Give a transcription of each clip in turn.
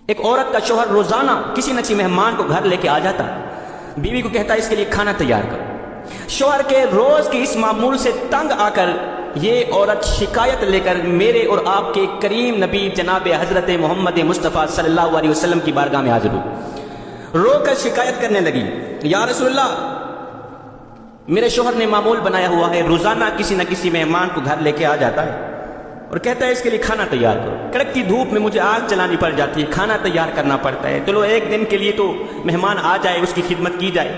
ایک عورت کا شوہر روزانہ کسی نہ کسی مہمان کو گھر لے کے آ جاتا، بیوی کو کہتا ہے اس کے لیے کھانا تیار کرو۔ شوہر کے روز کے اس معمول سے تنگ آ کر یہ عورت شکایت لے کر میرے اور آپ کے کریم نبی جناب حضرت محمد مصطفیٰ صلی اللہ علیہ وسلم کی بارگاہ میں حاضر ہوئی، رو کر شکایت کرنے لگی، یا رسول اللہ، میرے شوہر نے معمول بنایا ہوا ہے، روزانہ کسی نہ کسی مہمان کو گھر لے کے آ جاتا ہے اور کہتا ہے اس کے لیے کھانا تیار کرو۔ کڑکتی دھوپ میں مجھے آگ جلانی پڑ جاتی ہے، کھانا تیار کرنا پڑتا ہے، چلو ایک دن کے لیے تو مہمان آ جائے، اس کی خدمت کی جائے،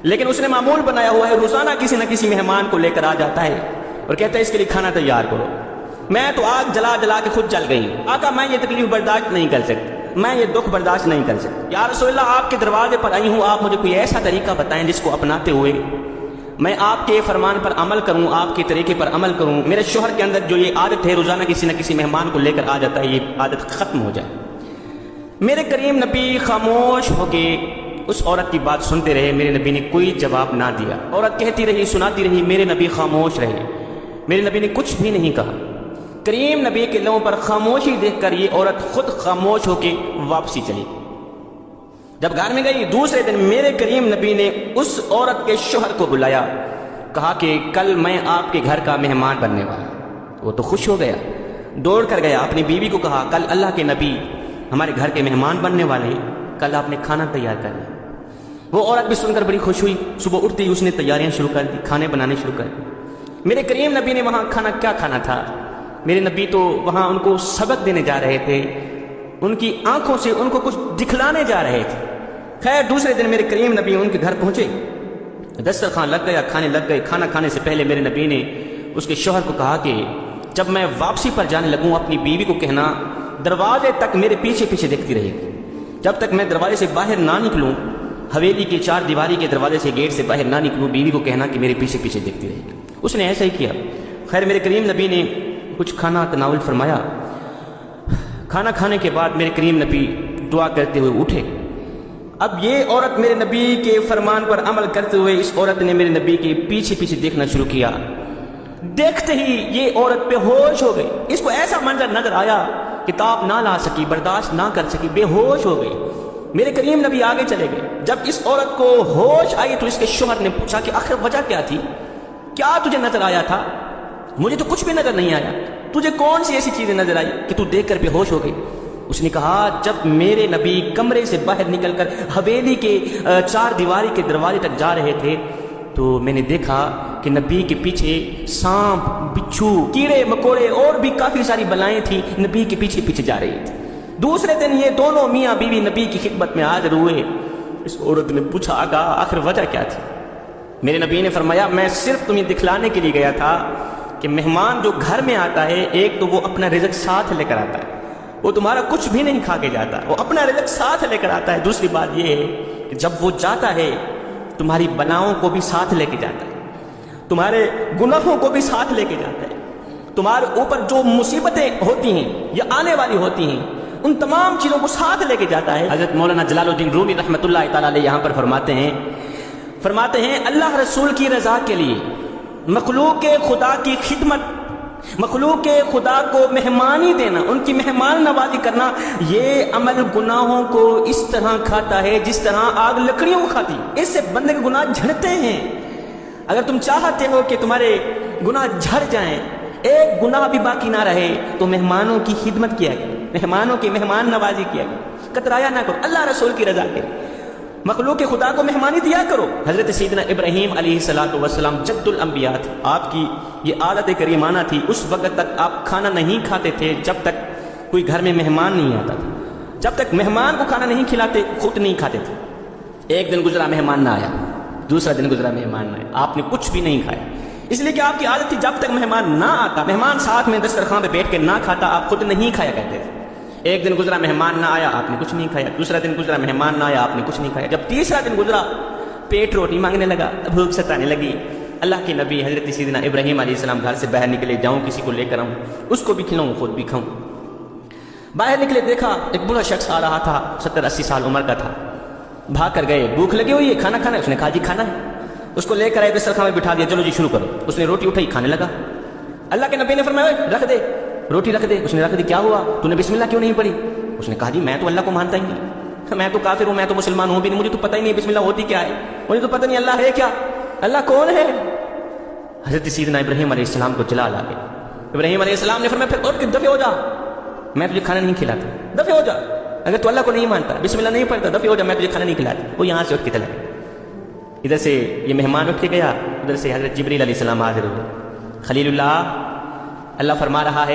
لیکن اس نے معمول بنایا ہوا ہے، روزانہ کسی نہ کسی مہمان کو لے کر آ جاتا ہے اور کہتا ہے اس کے لیے کھانا تیار کرو۔ میں تو آگ جلا جلا کے خود جل گئی، آقا میں یہ تکلیف برداشت نہیں کر سکتی، میں یہ دکھ برداشت نہیں کر سکتی، یا رسول اللہ آپ کے دروازے پر آئی ہوں، آپ مجھے کوئی ایسا طریقہ بتائیں جس کو اپناتے ہوئے میں آپ کے فرمان پر عمل کروں، آپ کے طریقے پر عمل کروں، میرے شوہر کے اندر جو یہ عادت ہے روزانہ کسی نہ کسی مہمان کو لے کر آ جاتا ہے، یہ عادت ختم ہو جائے۔ میرے کریم نبی خاموش ہو کے اس عورت کی بات سنتے رہے، میرے نبی نے کوئی جواب نہ دیا، عورت کہتی رہی، سناتی رہی، میرے نبی خاموش رہے، میرے نبی نے کچھ بھی نہیں کہا۔ کریم نبی کے لبوں پر خاموشی دیکھ کر یہ عورت خود خاموش ہو کے واپسی چلی۔ جب گھر میں گئی دوسرے دن میرے کریم نبی نے اس عورت کے شوہر کو بلایا، کہا کہ کل میں آپ کے گھر کا مہمان بننے والا۔ وہ تو خوش ہو گیا، دوڑ کر گیا، اپنی بیوی کو کہا کل اللہ کے نبی ہمارے گھر کے مہمان بننے والے ہیں، کل آپ نے کھانا تیار کرنا۔ وہ عورت بھی سن کر بڑی خوش ہوئی، صبح اٹھتے ہی اس نے تیاریاں شروع کر دی، کھانے بنانے شروع کر دی۔ میرے کریم نبی نے وہاں کھانا کیا کھانا تھا، میرے نبی تو وہاں ان کو سبق دینے جا رہے تھے، ان کی آنکھوں سے ان کو کچھ دکھلانے جا رہے تھے۔ خیر دوسرے دن میرے کریم نبی ان کے گھر پہنچے، دسترخوان لگ گیا، کھانے لگ گئے۔ کھانا کھانے سے پہلے میرے نبی نے اس کے شوہر کو کہا کہ جب میں واپسی پر جانے لگوں اپنی بیوی کو کہنا دروازے تک میرے پیچھے پیچھے دیکھتی رہے گی، جب تک میں دروازے سے باہر نہ نکلوں، حویلی کے چار دیواری کے دروازے سے گیٹ سے باہر نہ نکلوں، بیوی کو کہنا کہ میرے پیچھے پیچھے دیکھتی رہے گی۔ اس نے ایسا ہی کیا۔ خیر میرے کریم نبی نے کچھ کھانا تناول فرمایا۔ کھانا کھانے کے بعد میرے کریم نبی دعا کرتے ہوئے اٹھے۔ اب یہ عورت میرے نبی کے فرمان پر عمل کرتے ہوئے اس عورت نے میرے نبی کے پیچھے پیچھے دیکھنا شروع کیا۔ دیکھتے ہی یہ عورت بے ہوش ہو گئی، اس کو ایسا منظر نظر آیا کہ تاب نہ لا سکی، برداشت نہ کر سکی، بے ہوش ہو گئی۔ میرے کریم نبی آگے چلے گئے۔ جب اس عورت کو ہوش آئی تو اس کے شوہر نے پوچھا کہ آخر وجہ کیا تھی، کیا تجھے نظر آیا تھا؟ مجھے تو کچھ بھی نظر نہیں آیا، تجھے کون سی ایسی چیزیں نظر آئی کہ تو دیکھ کر بے ہوش ہو گئی؟ اس نے کہا جب میرے نبی کمرے سے باہر نکل کر حویلی کے چار دیواری کے دروازے تک جا رہے تھے تو میں نے دیکھا کہ نبی کے پیچھے سانپ، بچھو، کیڑے مکوڑے اور بھی کافی ساری بلائیں تھیں، نبی کے پیچھے پیچھے جا رہی تھی۔ دوسرے دن یہ دونوں میاں بیوی نبی کی خدمت میں حاضر ہوئے۔ اس عورت نے پوچھا آقا آخر وجہ کیا تھی؟ میرے نبی نے فرمایا میں صرف تمہیں دکھلانے کے لیے گیا تھا کہ مہمان جو گھر میں آتا ہے، ایک تو وہ اپنا رزق ساتھ لے کر آتا ہے، وہ تمہارا کچھ بھی نہیں کھا کے جاتا، وہ اپنا رزق ساتھ لے کر آتا ہے۔ دوسری بات یہ ہے کہ جب وہ جاتا ہے تمہاری بلاؤں کو بھی ساتھ لے کے جاتا ہے، تمہارے گناہوں کو بھی ساتھ لے کے جاتا ہے، تمہارے اوپر جو مصیبتیں ہوتی ہیں یا آنے والی ہوتی ہیں ان تمام چیزوں کو ساتھ لے کے جاتا ہے۔ حضرت مولانا جلال الدین رومی رحمۃ اللہ تعالیٰ علیہ یہاں پر فرماتے ہیں اللہ رسول کی رضا کے لیے مخلوق خدا کی خدمت، مخلوق خدا کو مہمانی دینا، ان کی مہمان نوازی کرنا، یہ عمل گناہوں کو اس طرح کھاتا ہے جس طرح آگ لکڑیوں کو کھاتی، اس سے بندے کے گناہ جھڑتے ہیں۔ اگر تم چاہتے ہو کہ تمہارے گناہ جھڑ جائیں، ایک گناہ بھی باقی نہ رہے، تو مہمانوں کی خدمت کیا کرو، مہمانوں کی مہمان نوازی کیا کرو، کترایا نہ کرو، اللہ رسول کی رضا کے لیے مخلوق خدا کو مہمانی دیا کرو۔ حضرت سیدنا ابراہیم علیہ السلام جد الانبیاء تھے، آپ کی یہ عادت کریمانہ تھی، اس وقت تک آپ کھانا نہیں کھاتے تھے جب تک کوئی گھر میں مہمان نہیں آتا تھا، جب تک مہمان کو کھانا نہیں کھلاتے خود نہیں کھاتے تھے۔ ایک دن گزرا مہمان نہ آیا، دوسرا دن گزرا مہمان نہ آیا، آپ نے کچھ بھی نہیں کھایا، اس لیے کہ آپ کی عادت تھی جب تک مہمان نہ آتا، مہمان ساتھ میں دسترخوان پہ بیٹھ کے نہ کھاتا، آپ خود نہیں کھایا کرتے تھے۔ ایک دن گزرا مہمان نہ آیا، آپ نے کچھ نہیں کھایا، دوسرا دن گزرا مہمان نہ آیا، آپ نے کچھ نہیں کھایا، جب تیسرا دن گزرا پیٹ روٹی مانگنے لگا، بھوک ستانے لگی۔ اللہ کے نبی حضرت سیدنا ابراہیم علیہ السلام گھر سے باہر نکلے، جاؤں کسی کو لے کر آؤں، اس کو بھی کھلاؤں خود بھی کھاؤں۔ باہر نکلے دیکھا ایک بوڑھا شخص آ رہا تھا، 70-80 سال عمر کا تھا، بھاگ کر گئے، بھوک لگی ہوئی ہے، کھانا کھانا ہے؟ اس نے کہا جی کھانا ہے۔ اس کو لے کر آئے، دسترخوان میں بٹھا دیا، چلو جی شروع کرو۔ اس نے روٹی اٹھائی، کھانے لگا۔ اللہ کے نبی نے فرمایا رکھ دے روٹی، رکھ دے۔ اس نے رکھ دی۔ کیا ہوا؟ تو نے بسم اللہ کیوں نہیں پڑھی؟ اس نے کہا جی میں تو اللہ کو مانتا ہی نہیں، میں تو کافر ہوں، میں تو مسلمان ہوں بھی نہیں، مجھے تو پتہ ہی نہیں بسم اللہ ہوتی کیا ہے، مجھے تو پتہ نہیں اللہ ہے کیا، اللہ کون ہے۔ حضرت سیدنا ابراہیم علیہ السلام کو جلال آ گیا۔ ابراہیم علیہ السلام نے فرمایا پھر اٹھ کے دفع ہو جا، میں تجھے کھانا نہیں کھلاتا، دفع ہو جا، اگر تو اللہ کو نہیں مانتا، بسم اللہ نہیں پڑھتا، دفع ہو جا، میں تجھے کھانا نہیں کھلاتا۔ وہ یہاں سے اٹھ کے چلا گیا۔ ادھر سے یہ مہمان اٹھ کے گیا، ادھر سے حضرت جبریل علیہ السلام حاضر ہوئے۔ خلیل اللہ، اللہ فرما رہا ہے